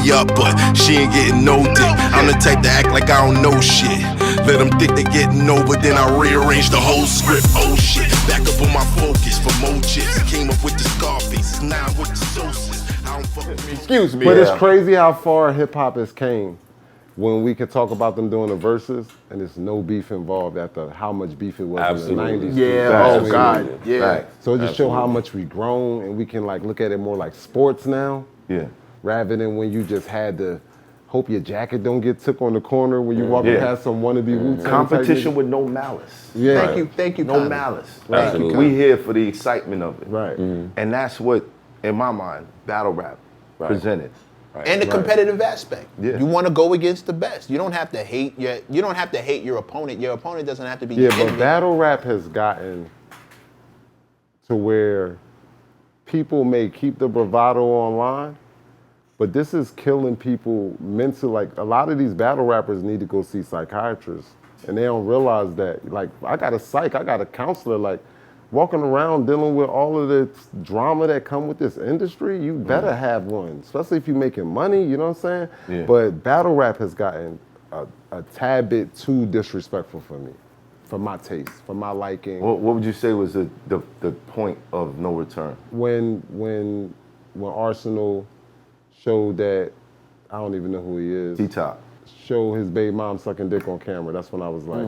me up, but she ain't getting no dick. I'm the type to act like I don't know shit. Let them think they getting over, then I rearrange the whole script. Oh shit, back up on my focus for more chips. Came up with the Scarface, now with the sauces. I don't fuck with me. Excuse me. But it's crazy how far hip hop has came when we could talk about them doing the verses and there's no beef involved after how much beef it was in the 90s. Yeah, oh God, yeah. Right. So it just show how much we grown and we can like look at it more like sports now. Yeah. Rather than when you just had to hope your jacket don't get took on the corner when you walking past some wannabe Wu-Tang Competition with no malice. Yeah. Thank you. No malice. Right. We here for the excitement of it. Right. And that's what, in my mind, battle rap presented. Right. And the competitive aspect. Yeah. You want to go against the best. You don't have to hate your opponent. Your opponent doesn't have to be. Yeah, but battle rap has gotten to where people may keep the bravado online, but this is killing people mentally. Like a lot of these battle rappers need to go see psychiatrists, and they don't realize that. Like I got a counselor. Like walking around dealing with all of the drama that come with this industry, you better have one, especially if you're making money. You know what I'm saying? Yeah. But battle rap has gotten a tad bit too disrespectful for me, for my taste, for my liking. What would you say was the point of no return? When Arsenal showed that, I don't even know who he is. T-Top. Show his baby mom sucking dick on camera. That's when I was like,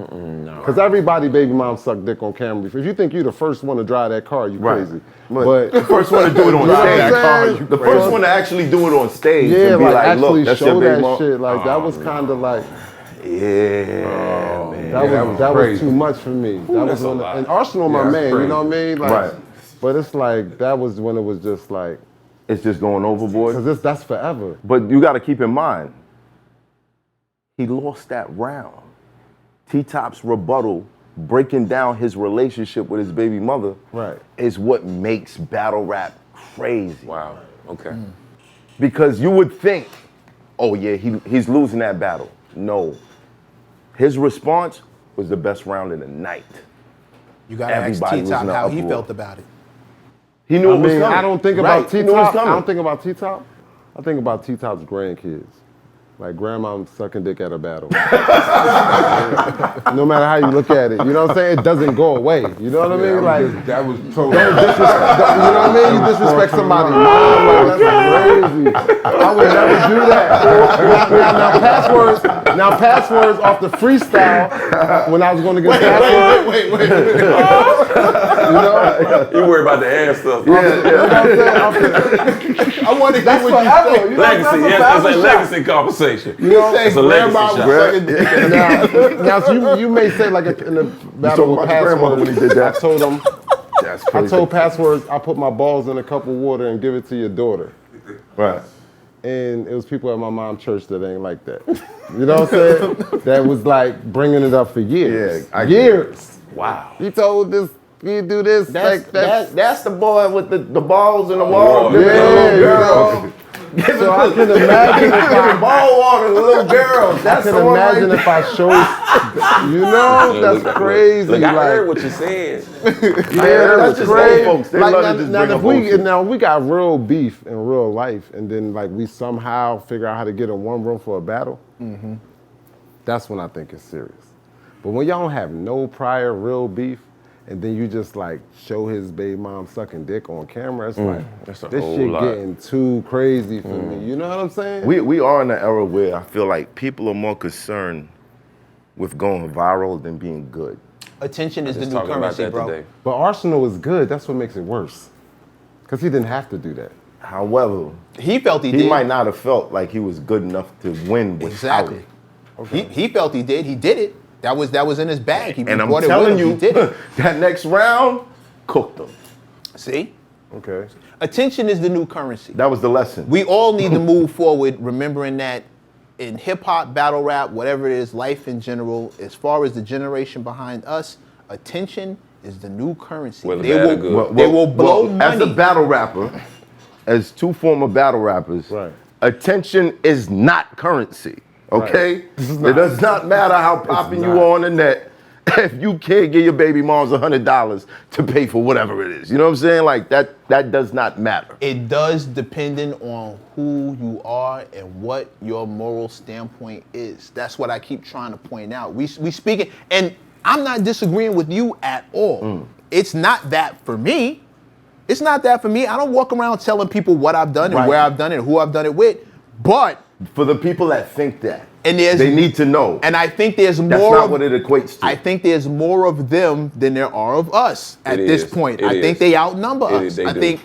because everybody baby mom sucked dick on camera. If you think you're the first one to drive that car, you crazy. But the first one to do it on stage. The first one to actually do it on stage. Yeah, and be like like, actually look, that's show your baby that mom. shit. Like that was kind of like, Man. that was too much for me. That was when, and Arsenal, my man, you know what I mean? Like, Right. But it's like that was when it was just like, It's just going overboard. because that's forever. But you got to keep in mind, he lost that round. T-Top's rebuttal, breaking down his relationship with his baby mother, is what makes battle rap crazy. Wow. Okay. Because you would think, oh yeah, he's losing that battle. No. His response was the best round of the night. You got to ask T-Top how he felt about it. He knew it was coming. I don't think about T-Top. I don't think about T-Top. I think about T-Top's grandkids. Like grandma sucking dick at a battle. No matter how you look at it, you know what I'm saying? It doesn't go away. You know what I mean? Like that was totally. Don't disrespect. You know what I mean? You disrespect somebody's mom. Like, that's crazy. I would never do that. Now passwords off the freestyle when I was going to get passwords. Wait. You know? You worry about the ass stuff. I want to hear what forever. you say. Legacy. Yes, it's a legacy conversation. You know, It's a legacy shot. now so you may say like in the battle with passwords, when he did that. I told him, That's crazy. I told passwords, I put my balls in a cup of water and give it to your daughter. Right. And it was people at my mom's church that ain't like that. You know what I'm saying? That was like bringing it up for years. Yeah, years. Wow. He told this, you do this. That's the boy with the balls in the wall. Yeah, so I can imagine if I ball water to little girls. I can imagine if I showed, you know, that's crazy. Look, I like, heard what you said. Yeah, that's just crazy. old folks. They Like love to just bring up old shit. now we got real beef in real life, and then like we somehow figure out how to get in one room for a battle. That's when I think it's serious. But when y'all don't have no prior real beef, and then you just like show his baby mom sucking dick on camera, it's like That's a this whole shit lot. getting too crazy for me. You know what I'm saying? We are in an era where I feel like people are more concerned with going viral than being good. Attention is the Just new talking about currency, that bro. today. But Arsenal is good. That's what makes it worse. Because he didn't have to do that. However, He felt he he did. might not have felt like he was good enough to win without Exactly. it. He felt he did. He did it. That was in his bag. He And I'm brought it with telling him. you, He did it. that next round cooked him. See? Okay. Attention is the new currency. That was the lesson. We all need to move forward, remembering that in hip hop, battle rap, whatever it is, life in general, as far as the generation behind us, attention is the new currency. Whether They bad or will, good. they will blow As a money. battle rapper, as two former battle rappers, Right. attention is not currency. Okay? This is It not. does not matter how popping you not. are on the net. if you can't give your baby moms $100 to pay for whatever it is. You know what I'm saying? Like that does not matter. It does, depending on who you are and what your moral standpoint is. That's what I keep trying to point out. We speaking, and I'm not disagreeing with you at all. It's not that for me. It's not that for me. I don't walk around telling people what I've done and where I've done it and who I've done it with. But for the people that think that, and they need to know. And I think there's more. That's not what it equates to. I think there's more of them than there are of us at this point. I think they outnumber us. I think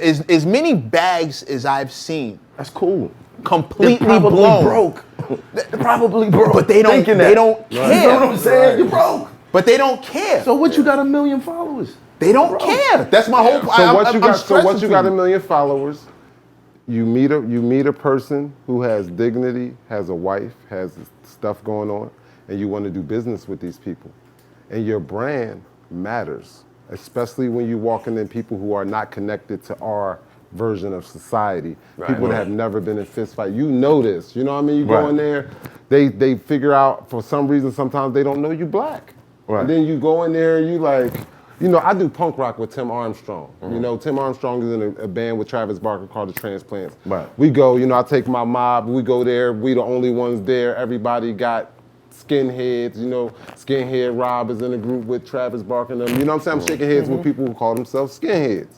as many bags as I've seen. That's cool. Completely They're probably blown. broke. They're probably broke. But they don't. They don't care. You know what I'm saying? You're broke. But they don't care. So what? You got 1 million followers? They don't care. That's my whole point. So once you got 1 million followers, you meet a person who has dignity, has a wife, has stuff going on, and you want to do business with these people. And your brand matters, especially when you're walking in people who are not connected to our version of society. People that have never been in fist fight. You know this. You know what I mean? You go in there, they figure out for some reason sometimes they don't know you black. And then you go in there and you like, you know, I do punk rock with Tim Armstrong. You know, Tim Armstrong is in a band with Travis Barker called The Transplants. We go, you know, I take my mob, we go there, we the only ones there. Everybody got skinheads, you know, Skinhead Rob is in a group with Travis Barker and them. You know what I'm saying? I'm shaking heads with people who call themselves skinheads.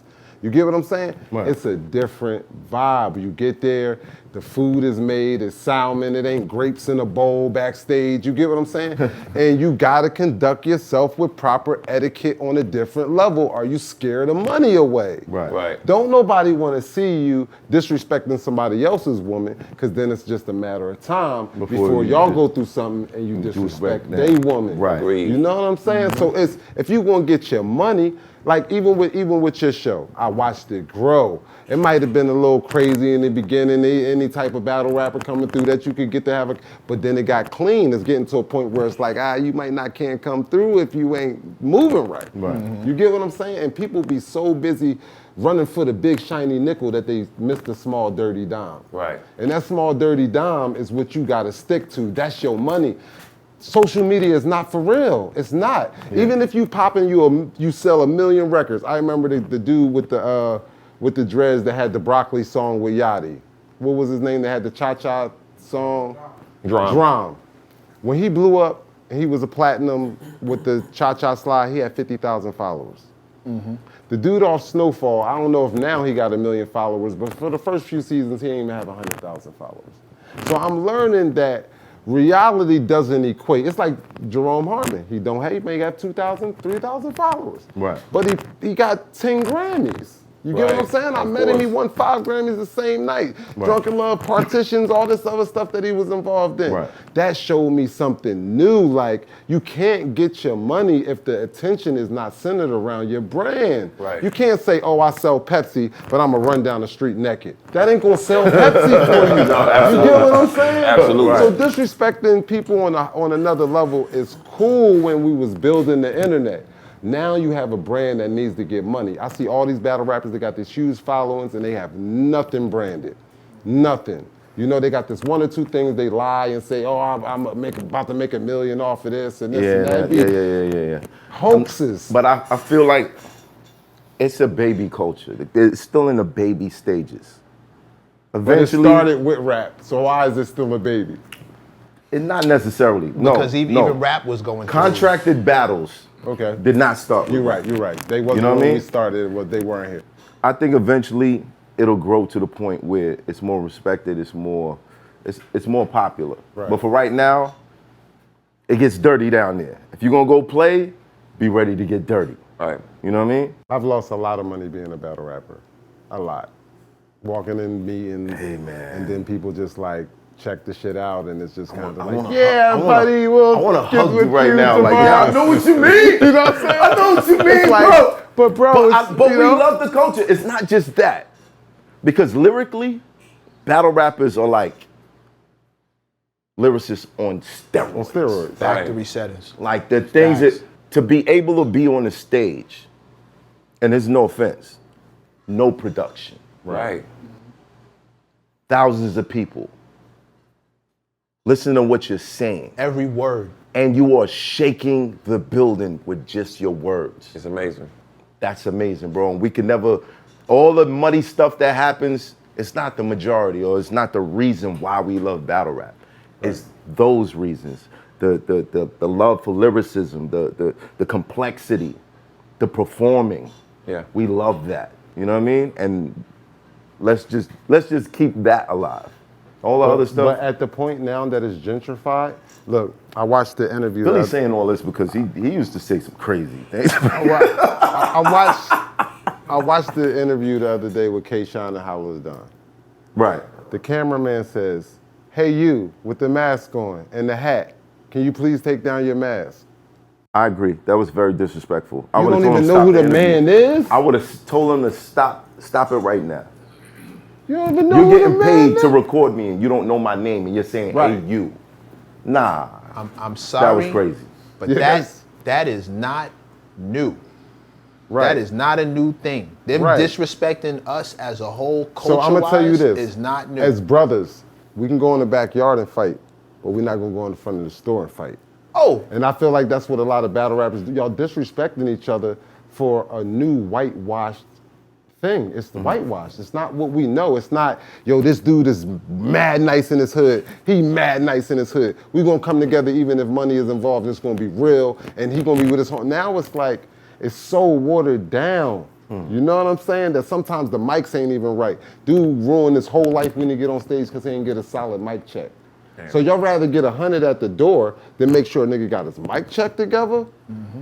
You get what I'm saying? It's a different vibe. You get there, the food is made, it's salmon, it ain't grapes in a bowl backstage. You get what I'm saying? And you gotta conduct yourself with proper etiquette on a different level. Are you scared of money away? Don't nobody wanna see you disrespecting somebody else's woman, because then it's just a matter of time before y'all go through something and you disrespect their woman. You know what I'm saying? So it's, if you gonna get your money, like even with your show, I watched it grow. It might have been a little crazy in the beginning, any type of battle rapper coming through that you could get to have but then it got clean. It's getting to a point where it's like, you might not can't come through if you ain't moving right. You get what I'm saying? And people be so busy running for the big shiny nickel that they miss the small dirty dime. And that small dirty dime is what you gotta stick to. That's your money. Social media is not for real. It's not. Even if you pop in, you sell 1 million records. I remember the dude with the dreads that had the broccoli song with Yachty. What was his name that had the cha-cha song? Drum. When he blew up and he was a platinum with the cha-cha slide, he had 50,000 followers. The dude off Snowfall, I don't know if now he got 1 million followers, but for the first few seasons, he didn't even have 100,000 followers. So I'm learning that reality doesn't equate. It's like Jerome Harmon. He may have 2,000, 3,000 followers. But he got 10 Grammys. You get what I'm saying? I met him, he won 5 Grammys the same night. Drunken Love, Partitions, all this other stuff that he was involved in. That showed me something new. Like, you can't get your money if the attention is not centered around your brand. You can't say, oh, I sell Pepsi, but I'm gonna run down the street naked. That ain't gonna sell Pepsi for you. You get what I'm saying? Absolutely. So disrespecting people on another level is cool when we was building the internet. Now you have a brand that needs to get money. I see all these battle rappers that got these huge followings and they have nothing branded. Nothing. You know, they got this 1 or 2 things they lie and say, oh, I'm about to make $1 million off of this and this and that. Hoaxes. But I feel like it's a baby culture. It's still in the baby stages. Eventually, but it started with rap, so why is it still a baby? It's not necessarily. Because even rap was going through. Contracted battles did not start. You're right. They wasn't when we started, they weren't here. I think eventually it'll grow to the point where it's more respected, it's more popular. But for right now, it gets dirty down there. If you're gonna go play, be ready to get dirty. You know what I mean? I've lost a lot of money being a battle rapper. A lot. Walking in meetings, and then people just like check the shit out, and it's just kind of like, buddy, well, I want to hug you right now. Tomorrow. Like, yeah, I know what you mean. You know what I'm saying? I know what you mean, like, bro. But we know? love the culture. It's not just that. Because lyrically, battle rappers are like lyricists on steroids. Factory settings. Like the things that, to be able to be on the stage, and there's no offense, no production. Thousands of people. Listen to what you're saying. Every word. And you are shaking the building with just your words. It's amazing. That's amazing, bro. And we can never, all the muddy stuff that happens, it's not the majority, or it's not the reason why we love battle rap. It's those reasons. The love for lyricism, the complexity, the performing. Yeah. We love that. You know what I mean? And let's just keep that alive. All the other stuff. But at the point now that it's gentrified, look, I watched the interview. Billy's saying all this because he used to say some crazy things. I watched the interview the other day with K-Shine and how it was done. Right. The cameraman says, "Hey, you with the mask on and the hat, can you please take down your mask?" I agree. That was very disrespectful. I You would've don't told even him know who stop the interview. man is? I would have told him to stop it right now. You don't even know You're who the getting man paid is? to record me and you don't know my name and you're saying, Right. hey, you. Nah. I'm sorry. That was crazy. But Yeah, that is not new. Right. That is not a new thing. Them Right. disrespecting us as a whole So I'm gonna tell you this: is not new. As brothers, we can go in the backyard and fight, but we're not gonna go in the front of the store and fight. oh, And I feel like that's what a lot of battle rappers do. Y'all disrespecting each other for a new whitewashed thing. It's the whitewash. It's not what we know. It's not, yo, this dude is mad nice in his hood. He mad nice in his hood. We gonna come together even if money is involved. It's gonna be real, and he gonna be with his home. Now it's like, it's so watered down. You know what I'm saying? That sometimes the mics ain't even right. Dude ruined his whole life when he get on stage because he didn't get a solid mic check. So y'all rather get 100 at the door than make sure a nigga got his mic check together?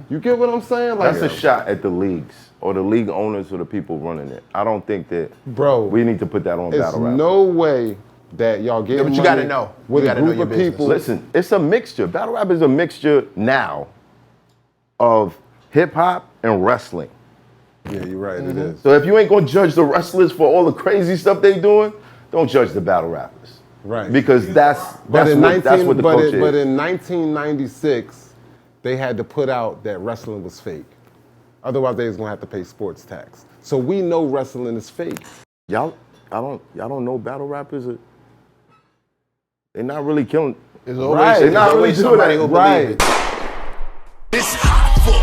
You get what I'm saying? Like, That's a shot at the leagues or the league owners or the people running it. I don't think that Bro, we need to put that on it's battle rap. no way that y'all get but you gotta know. with You a gotta know group your of business. people. Listen, it's a mixture. Battle rap is a mixture now of hip hop and wrestling. Yeah, you're right, it is. So if you ain't gonna judge the wrestlers for all the crazy stuff they doing, don't judge the battle rappers. Right. Because that's what the but culture is. in 1996, they had to put out that wrestling was fake. Otherwise, they was gonna have to pay sports tax. So we know wrestling is fake. Y'all don't know battle rappers they're not really killing. there's always, Right. there's They're not always really doing somebody that. who believe Right. it. It's Hoffa,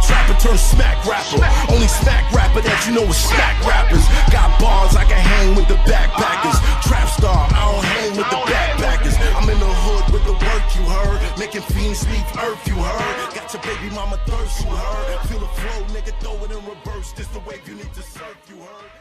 trapper turn smack rapper. Only smack rapper that you know is smack rappers. Got bars I can hang with the backpackers. Trap star, I don't hang with the backpackers. I'm in the hood with the work you heard. Making fiends leave earth you heard. Got your baby mama thirst you heard. Feel the flow, nigga, throw it in reverse. This the wave you need to surf you heard.